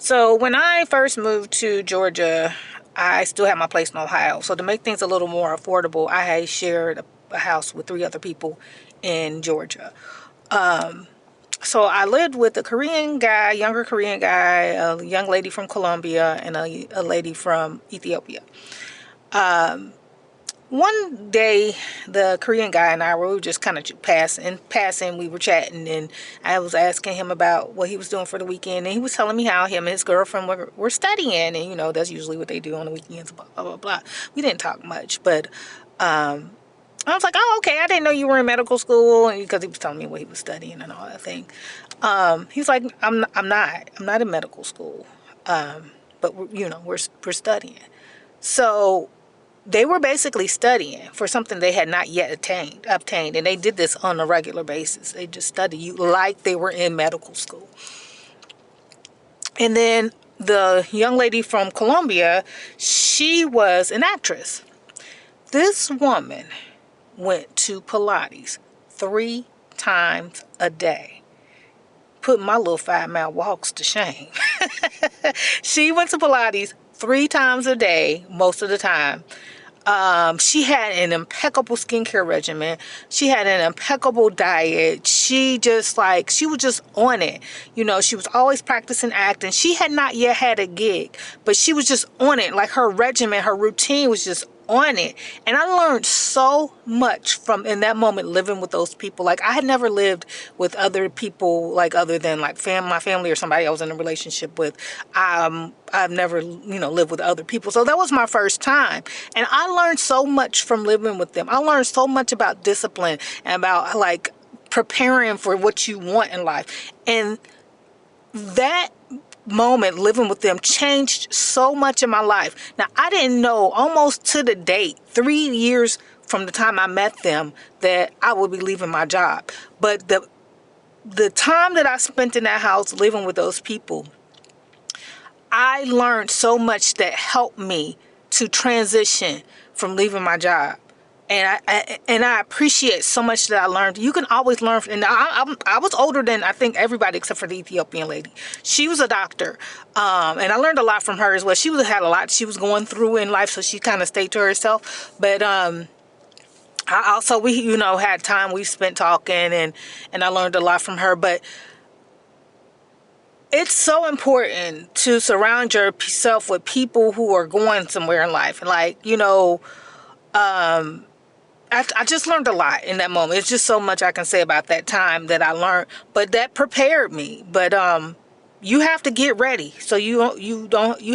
So when I first moved to Georgia, I still had my place in Ohio. So to make things a little more affordable, I had shared a house with three other people in Georgia. So I lived with a Korean guy, younger Korean guy, a young lady from Colombia, and a lady from Ethiopia. One day, the Korean guy and I were just kind of passing, we were chatting, and I was asking him about what he was doing for the weekend, and he was telling me how him and his girlfriend were studying, and that's usually what they do on the weekends, blah, blah, blah, blah. We didn't talk much, but I was like, oh, okay, I didn't know you were in medical school, because he was telling me what he was studying and all that thing. He's like, I'm not in medical school, but we're studying. So they were basically studying for something they had not yet obtained, and they did this on a regular basis. They just studied you like they were in medical school. And then the young lady from Colombia, she was an actress. This woman went to Pilates 3 times a day. Put my little 5-mile walks to shame. She went to Pilates 3 times a day, most of the time. She had an impeccable skincare regimen. She had an impeccable diet. She was just on it. She was always practicing acting. She had not yet had a gig, but she was just on it. Like, her regimen, her routine was just on it. And I learned so much from in that moment living with those people. Like, I had never lived with other people, like, other than like my family or somebody I was in a relationship with. I've never lived with other people, so that was my first time, and I learned so much from living with them. I learned so much about discipline and about like preparing for what you want in life. And that moment living with them changed so much in my life. Now, I didn't know almost to the date, 3 years from the time I met them, that I would be leaving my job. But the time that I spent in that house living with those people, I learned so much that helped me to transition from leaving my job. And I appreciate so much that I learned. You can always learn. And I was older than I think everybody except for the Ethiopian lady. She was a doctor. And I learned a lot from her as well. She had a lot she was going through in life, so she kind of stayed to herself. But we had time we spent talking, and I learned a lot from her. But it's so important to surround yourself with people who are going somewhere in life. And I just learned a lot in that moment. It's just so much I can say about that time that I learned, but that prepared me. But you have to get ready, so you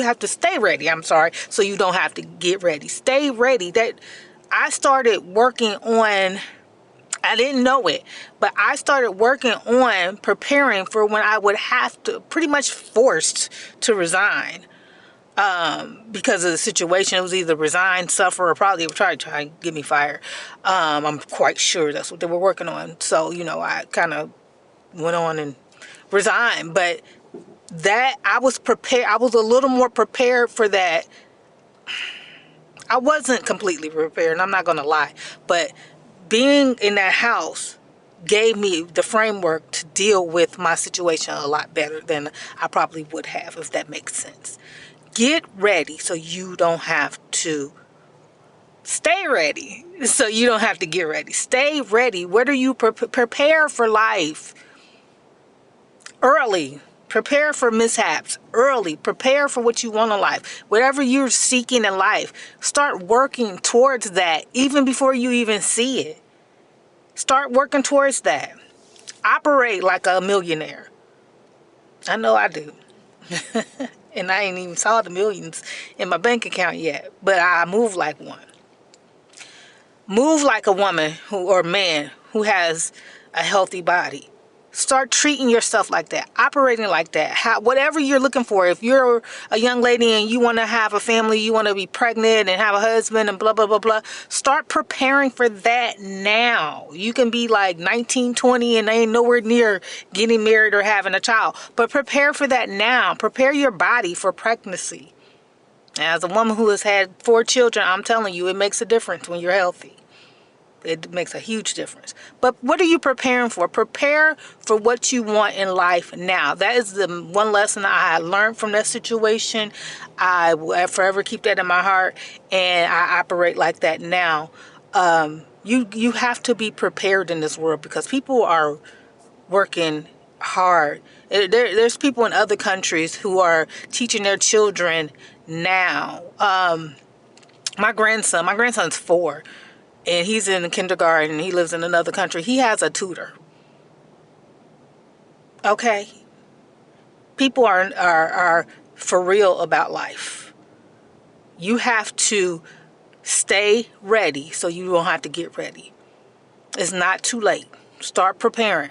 have to stay ready. I'm sorry, so you don't have to get ready. Stay ready. That I started working on. I didn't know it, but I started working on preparing for when I would have to, pretty much forced to resign because of the situation. It was either resign, suffer, or probably try to get me fired. I'm quite sure that's what they were working on. So, I kind of went on and resigned, but that I was prepared. I was a little more prepared for that. I wasn't completely prepared, and I'm not going to lie, but being in that house gave me the framework to deal with my situation a lot better than I probably would have, if that makes sense. Get ready so you don't have to stay ready, so you don't have to get ready. Stay ready. Where do you prepare for life early? Prepare for mishaps early. Prepare for what you want in life. Whatever you're seeking in life, start working towards that even before you even see it. Start working towards that. Operate like a millionaire. I know I do. And I ain't even saw the millions in my bank account yet, but I move like one. Move like a woman or man who has a healthy body. Start treating yourself like that, operating like that. Whatever you're looking for. If you're a young lady and you want to have a family, you want to be pregnant and have a husband and blah, blah, blah, blah, start preparing for that now. You can be like 19, 20 and ain't nowhere near getting married or having a child. But prepare for that now. Prepare your body for pregnancy. As a woman who has had 4 children, I'm telling you, it makes a difference when you're healthy. It makes a huge difference. But what are you preparing for? Prepare for what you want in life now. That is the one lesson I learned from that situation. I will forever keep that in my heart, and I operate like that now. You have to be prepared in this world because people are working hard. There's people in other countries who are teaching their children now. My grandson's 4, and he's in kindergarten. He lives in another country. He has a tutor. Okay, people are for real about life. You have to stay ready so you don't have to get ready. It's not too late. Start preparing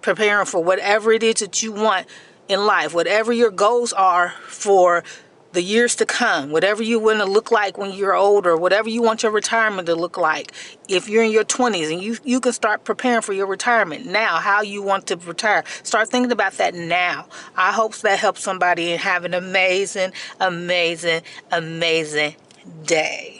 for whatever it is that you want in life, whatever your goals are for the years to come, whatever you want to look like when you're older, whatever you want your retirement to look like. If you're in your 20s, and you can start preparing for your retirement now, how you want to retire. Start thinking about that now. I hope that helps somebody and have an amazing, amazing, amazing day.